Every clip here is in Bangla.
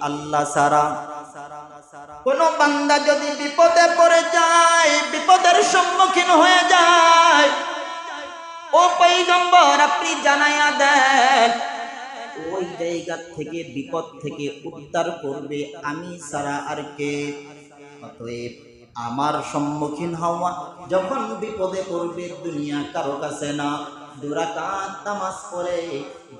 আল্লাহ ছাড়া। কোন বান্দা যদি বিপদে পড়ে যায়, বিপদের সম্মুখীন হয়ে যায়, ও পয়গম্বর আপনি জানাইয়া দেন ওই জায়গা থেকে, বিপদ থেকে উদ্ধার করবে আমি ছাড়া আর কে? অতএব আমার সম্মুখীন হওয়া যখন বিপদে পড়বে, দুনিয়া কারো কাছে না, 2 রাকাত নামাজ পড়ে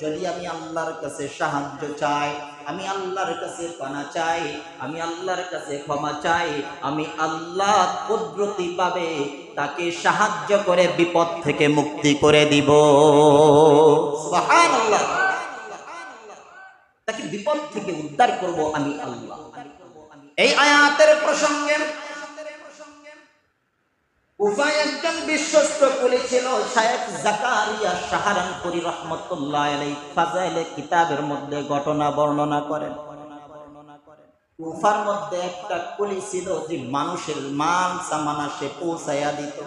যদি আমি আল্লাহর কাছে সাহায্য চাই, আমি আল্লাহর কাছে পানা চাই, আমি আল্লাহর কাছে ক্ষমা চাই, আমি আল্লাহ কুদরতি পাবে তাকে সাহায্য করে বিপদ থেকে মুক্তি করে দিব। সুবহানাল্লাহ। তাকে বিপদ থেকে উদ্ধার করব আমি আল্লাহ। এই আয়াতের প্রসঙ্গে কুফায় একজন বিশ্বস্ত কুলি ছিল, শায়েখ জাকারিয়া সাহারানপুরী রাহমাতুল্লাহ আলাইহি ফাজাইলে কিতাবের মধ্যে ঘটনা বর্ণনা করেন। কুফার মধ্যে একটা কুলি ছিল যে মানুষের মাল সামানা সে পৌঁছায়া দিত,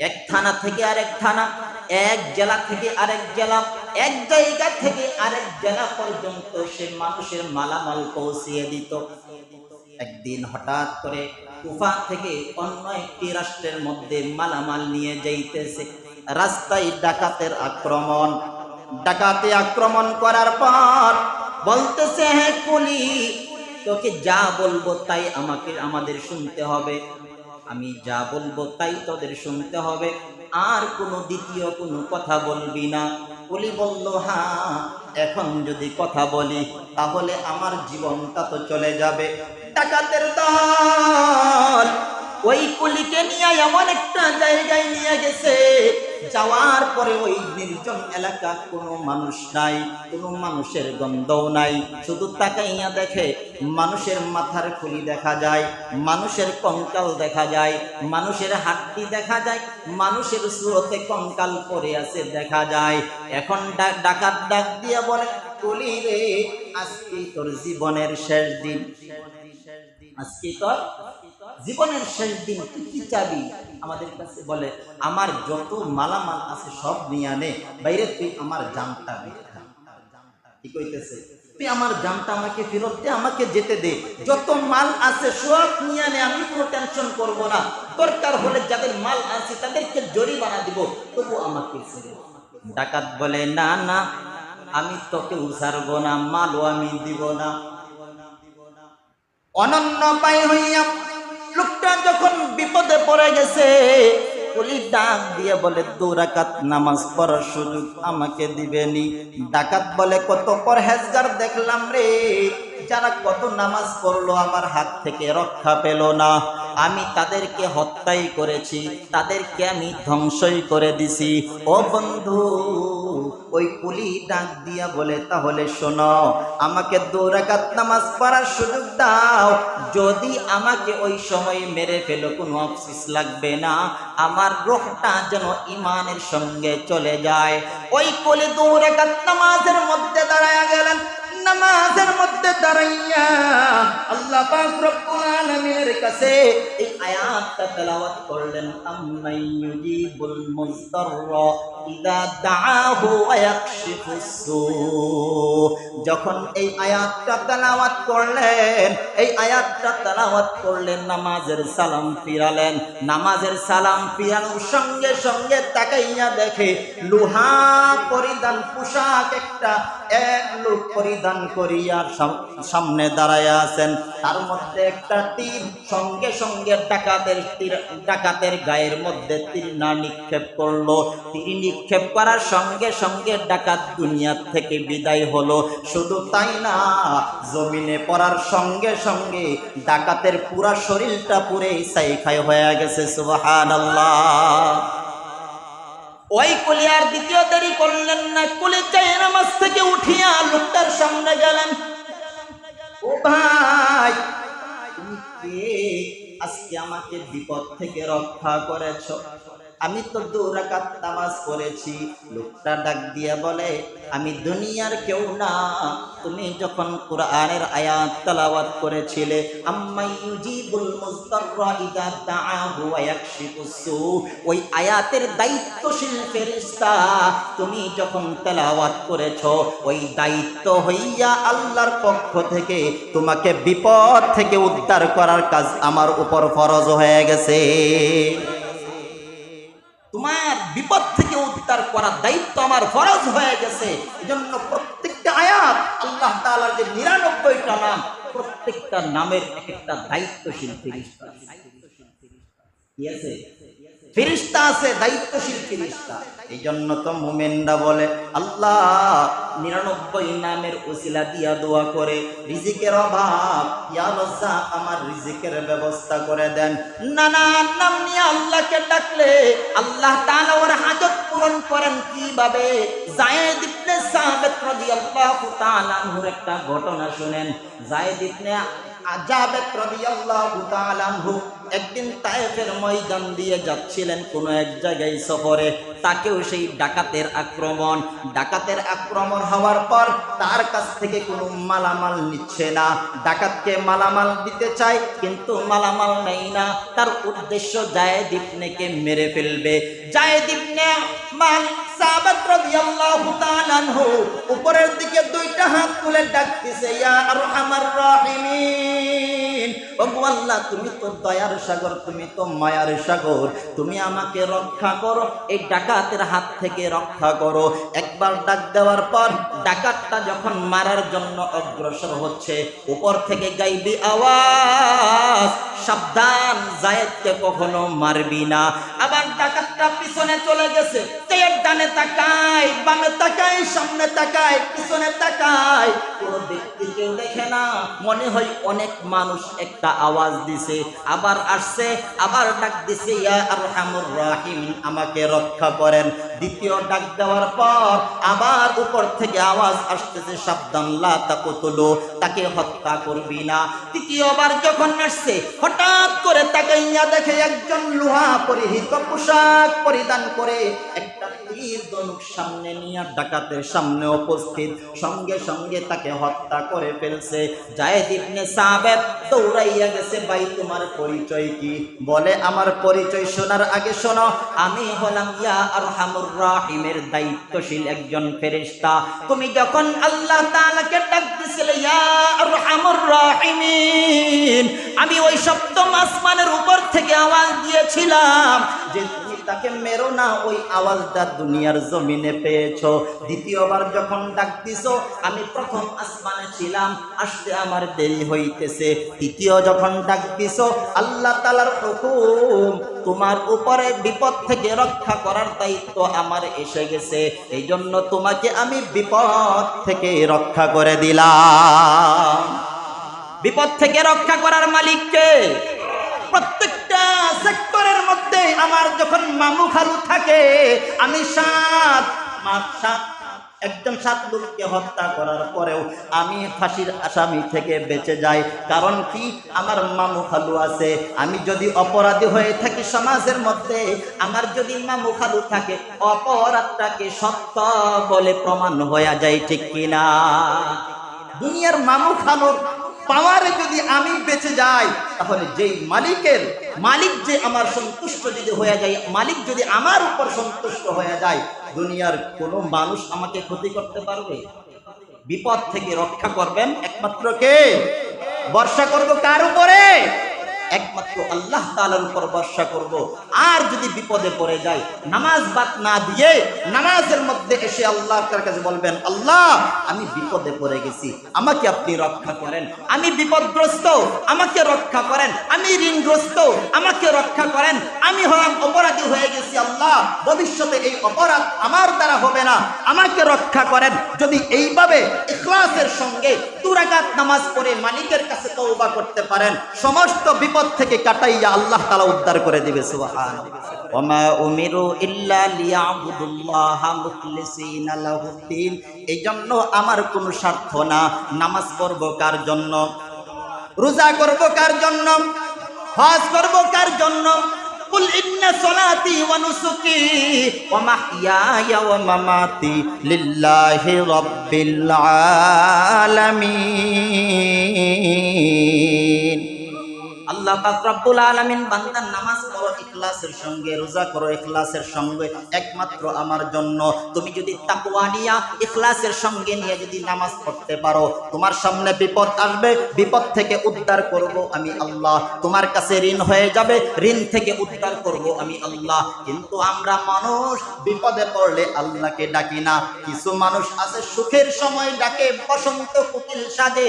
এক থানা থেকে আরেক থানা, এক জেলা থেকে আরেক জেলা, এক জায়গা থেকে আরেক জেলা পর্যন্ত সে মানুষের মালামাল পৌঁছিয়ে দিত। একদিন হঠাৎ করে কুফা থেকে অন্য একটি রাষ্ট্রের মধ্যে মালামাল নিয়ে যাইতেছে, রাস্তায় ডাকাতের আক্রমণ। ডাকাতে আক্রমণ করার পর বলতেছে, হে কুলি, তোকে যা বলবো তাই আমাদের শুনতে হবে, আমি যা বলবো তাই তোদের শুনতে হবে, আর কোনো দ্বিতীয় কোনো কথা বলবি না। কুলি বলল, হ্যাঁ, এখন যদি কথা বলি তাহলে আমার জীবনটা তো চলে যাবে। ডাকাতের দল ওই কুলিকে নিয়ে এমন একটা জায়গায় নিয়ে গেছে, যাওয়ার পরে ওই নির্জন এলাকা, কোনো মানুষ নাই, কোনো মানুষের গন্ধও নাই, শুধু তাকাইয়া দেখে মানুষের মাথার খুলি দেখা যায়, মানুষের কঙ্কাল দেখা যায়, মানুষের হাড্ডি দেখা যায়, মানুষের সুরতে কঙ্কাল পড়ে আছে দেখা যায়। এখন ডাকাত ডাক দিয়া বলে, কুলি রে, আজকে তোর জীবনের শেষ দিন, আজকে তোর জীবনের শেষ দিন, তুই কি চাবি আমাদের কাছে? বলে, আমার যত মালামাল আছে সব নিয়ে আনে, বাইরে তুই আমার জানটা ভিক্ষা। কি কইতেছে? তুই আমার জানটা আমাকে ফেরত দে, আমাকে যেতে দে, যত মাল আছে সব নিয়ে আনে, আমি কোনো টেনশন করব না, দরকার হলে যাদের মাল আছে তাদেরকে জরিমানা দিব, তবু আমাকে ছেড়ে। ডাকাত বলে, না না, আমি তোকে ছাড়ব না, মালও আমি দিব না। অনন্য পায় হইয়া লোকটা যখন বিপদে পড়ে গেছে, কুলি ডাক দিয়ে বলে, 2 রাকাত নামাজ পড়ার সুযোগ আমাকে দিবেনি? ডাকাত বলে, কত পরহেজগার দেখলাম রে, যারা কত নামাজ পড়লো আমার হাত থেকে রক্ষা পেল না, আমি তাদেরকে হত্যাই করেছি, তাদেরকে আমি ধ্বংসই করে দিছি। ও বন্ধু, ওই কুলি ডাক দিয়া বলে, তাহলে শোনো, আমাকে 2 রাকাত নামাজ পড়ার সুযোগ দাও, যদি আমাকে ওই সময় মেরে ফেলো কোনো আফসোস লাগবে না, আমার রূহটা যেন ঈমানের সঙ্গে চলে যায়। ওই কুলি 2 রাকাত নামাজের মধ্যে দাঁড়ায়া গেলেন। নামাজের মধ্যে দাঁড়াইয়া আল্লাহ পাক রব্বুল আলামিনের কাছে এই আয়াতটা তেলাওয়াত করলেন, আম্মাই ইউজিবুল মুযতাররা ইযা দাআহু ওয়া ইয়াকশিফুস সূ। যখন এই আয়াতটা তেলাওয়াত করলেন, এই আয়াতটা তেলাওয়াত করলেন, নামাজের সালাম ফিরালেন, নামাজের সালাম ফিরানোর সঙ্গে সঙ্গে তাকাইয়া দেখে লোহা পরিধান পোশাক একটা এক লোক পরিধান করিয়া সামনে দাঁড়ায় আছেন, তার মধ্যে একটা তীর, সঙ্গে সঙ্গে ডাকাতের গায়ের মধ্যে তীর না নিক্ষেপ করলো। তীর নিক্ষেপ করার সঙ্গে সঙ্গে ডাকাত দুনিয়া থেকে বিদায় হলো। শুধু তাই না, জমিনে পড়ার সঙ্গে সঙ্গে ডাকাতের পুরা শরীরটা পুরে ছাই হয়ে গেছে। সুবহানাল্লাহ। ওই কুলি আর দ্বিতীয় দেরি করলেন না, কুলি চাই নামাজ থেকে উঠিয়া লোকটার সামনে গেলেন। ও ভাই, তুমি কে? আজকে আমাকে বিপদ থেকে রক্ষা করেছ। আমি তো 2 রাকাত নামাজ পড়েছি। লোকটা ডাক দিয়ে বলে, আমি দুনিয়ার কেউ না, তুমি যখন কোরআনের আয়াত তেলাওয়াত করেছিলে, আম্মাই ইউজিবুল মুযতাররা ইযা দাআহু ওয়া ইয়াকশিফুস সু, ওই আয়াতের দায়িত্বশীল ফেরেশতা তুমি যখন তেলাওয়াত করেছো, ওই দায়িত্ব হইয়া আল্লাহর পক্ষ থেকে তোমাকে বিপদ থেকে উদ্ধার করার কাজ আমার উপর ফরজ হয়ে গেছে। তোমার বিপদ থেকে উদ্ধার করার দায়িত্ব আমার ফরজ হয়ে গেছে। এজন্য প্রত্যেকটা আয়াত আল্লাহ তাআলার যে 99টা নাম, প্রত্যেকটা নামের এক একটা দায়িত্বশীল ফেরেশতা কি আছে, ফেরেশতা আছে, দায়িত্বশীল ফেরেশতা। এই জন্য তো মুমিনরা বলে আল্লাহ 99 নামের ওসিলা দিয়া দোয়া করে, রিজিকের অভাব, ইয়া রাজ্জাক আমার রিজিকের ব্যবস্থা করে দেন। নানান নাম নিয়ে আল্লাহকে ডাকলে আল্লাহ তাআলা ওর হাজত পূরণ করেন কিভাবে? যায়েদ ইবনে সাবিত রাদিয়াল্লাহু তাআলা আনহুর একটা ঘটনা শুনেন। যায়েদ ইবনে জাবের রাদিয়াল্লাহু তাআলা আনহু একদিন তায়েফের ময়দান দিয়ে যাচ্ছিলেন কোনো এক জায়গায় সফরে, তাকেও সেই ডাকাতের আক্রমণ হওয়ার পর তার কাছ থেকে কোনো মালামাল নিচ্ছে না। ডাকাতকে মালামাল দিতে চায় কিন্তু মালামাল নেই না, তার উদ্দেশ্য যায়েদ ইবনেকে মেরে ফেলবে। যায়েদ ইবনে সাবিত রাদিয়াল্লাহু তাআলা আনহু উপরের দিকে 2টা হাত তুলে ডাকতেছে, ইয়া আরহামার রাহিমিন, ওগো আল্লাহ তুমি তো দয়ার সাগর, তুমি তো মায়ার সাগর, তুমি আমাকে রক্ষা করো, এই ডাকাতের হাত থেকে রক্ষা করো। একবার ডাক দেওয়ার পর ডাকাতটা যখন মারার জন্য অগ্রসর হচ্ছে, উপর থেকে গাইবি আওয়াজ, সাবধান যায়েদকে কখনো মারবি না। আবার ডাকাতটা পিছনে চলে গেছে, ডানে তাকায়, বামে তাকায়, সামনে তাকায়, পিছনে তাকায়, কোনো ব্যক্তি কেউ দেখে না, মনে হয় অনেক মানুষ একটা আওয়াজ দিছে। আবার আসছে, আবার ডাক দিছে, ইয়া আরহামুর রাহিমিন, আমাকে রক্ষা করেন। দ্বিতীয় ডাক দেওয়ার পর আবার উপর থেকে আওয়াজ আসতেছে, সাবধান লা তাকতুলু, তাকে হত্যা করবি না। তৃতীয়বার যখন আসছে, হঠাৎ করে তাকাইয়া দেখে একজন লোহা পরিহিত পোশাক পরিধান করে একটা তীর ধনুক সামনে নিয়ে ডাকাতের সামনে উপস্থিত, সঙ্গে সঙ্গে তাকে হত্যা করে ফেলছে। যায়েদ ইবনে সাবিত দৌড়াইয়া গেছে, ভাই তোমার পরিচয় কি? বলে আমার পরিচয় শোনার আগে শোনো, আমি হলাম ইয়া আরহামুর রাহিমের দায়িত্বশীল একজন ফেরেশতা। তুমি যখন আল্লাহ তাআলাকে ডাক দিছিলে ইয়া আরহামুর রাহিমিন, আমি ওই সপ্তম আসমানের উপর থেকে আওয়াজ দিয়েছিলাম যে তুমি তাকে মেরো না, ওই আওয়াজটা দুনিয়ার জমিনে পেয়েছো। দ্বিতীয়বার যখন ডাক দিছো, আমি প্রথম আসমানে ছিলাম, আসতে আমার দেরি হইতেছে। তৃতীয় যখন ডাক দিছো, আল্লাহ তাআলার হুকুম, তোমার উপরে বিপদ থেকে রক্ষা করার দায়িত্ব আমার এসে গেছে, এই জন্য তোমাকে আমি বিপদ থেকে রক্ষা করে দিলাম। বিপদ থেকে রক্ষা করার মালিক কে? প্রত্যেকটা সেক্টরের মধ্যে আমার যখন মামু খালু থাকে, আমি একজন 7 লোককে হত্যা করার পরেও আমি ফাঁসির আসামি থেকে বেঁচে যাই। কারণ কি? আমার মামু খালু আছে। আমি যদি অপরাধী হয়ে থাকি সমাজের মধ্যে, আমার যদি মামু খালু থাকে, অপরাধটাকে সত্য বলে প্রমাণ হয়ে যায়, ঠিক কিনা? দুনিয়ার মামু খালুর পাওয়ারে যদি আমি বেঁচে যাই, তাহলে যেই মালিক যে আমার সন্তুষ্ট যদি হয়ে যায়, মালিক যদি আমার উপর সন্তুষ্ট হয়ে যায়, দুনিয়ার কোনো মানুষ আমাকে ক্ষতি করতে পারবে? বিপদ থেকে রক্ষা করবেন একমাত্র কে? ভরসা করব কার উপরে? একমাত্র আল্লাহ তাআলার উপর ভরসা করব। আর যদি বিপদে পড়ে যায়, নামাজ বাদ না দিয়ে নামাজের মধ্যে এসে আল্লাহর কাছে বলবেন, আল্লাহ আমি বিপদে পড়ে গেছি, আমাকে আপনি রক্ষা করেন, আমি বিপদগ্রস্ত, আমাকে রক্ষা করেন, আমি ঋণগ্রস্ত, আমাকে রক্ষা করেন, আমি হলাম অপরাধী হয়ে গেছি, আল্লাহ ভবিষ্যতে এই অপরাধ আমার দ্বারা হবে না, আমাকে রক্ষা করেন। যদি এইভাবে ইখলাসের সঙ্গে 2 রাকাত নামাজ পড়ে মালিকের কাছে তওবা করতে পারেন, সমস্ত বিপদ থেকে কাটাইয়া আল্লাহ তাআলা উদ্ধার করে দিবে। সুবহানাল্লাহ। ওমা উমিরু ইল্লা লিয়াবুদুল্লাহা মুখলিসিনা লাহুদ্দিন। এই জন্য আমার কোনো স্বার্থ না। নামাজ পড়ব কার জন্য? রোজা করব কার জন্য? হজ করব কার জন্য? কুল ইন্না সলাতি ওয়া নুসুকি ওয়া মাহইয়ায়া ওয়া মামাতি লিল্লাহি রাব্বিল আলামিন। আল্লাহ পাক রব্বুল আলামিন বান্দার নামাজ পড়ো ইখলাসের সঙ্গে, রোজা করো ইখলাসের সঙ্গে, একমাত্র আমার জন্য। তুমি যদি তাকওয়া নিয়া ইখলাসের সঙ্গে নিয়ে যদি নামাজ পড়তে পারো, তোমার সামনে বিপদ আসবে, বিপদ থেকে উদ্ধার করব আমি আল্লাহ। তোমার কাছে ঋণ হয়ে যাবে, ঋণ থেকে উদ্ধার করব আমি আল্লাহ। কিন্তু আমরা মানুষ বিপদে পড়লে আল্লাহকে ডাকি না। কিছু মানুষ আছে সুখের সময় ডাকে বসন্ত কোকিল সাজে,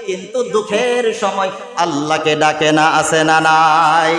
কিন্তু দুঃখের সময় আল্লাহকে ডাকে না, আছে না নাই?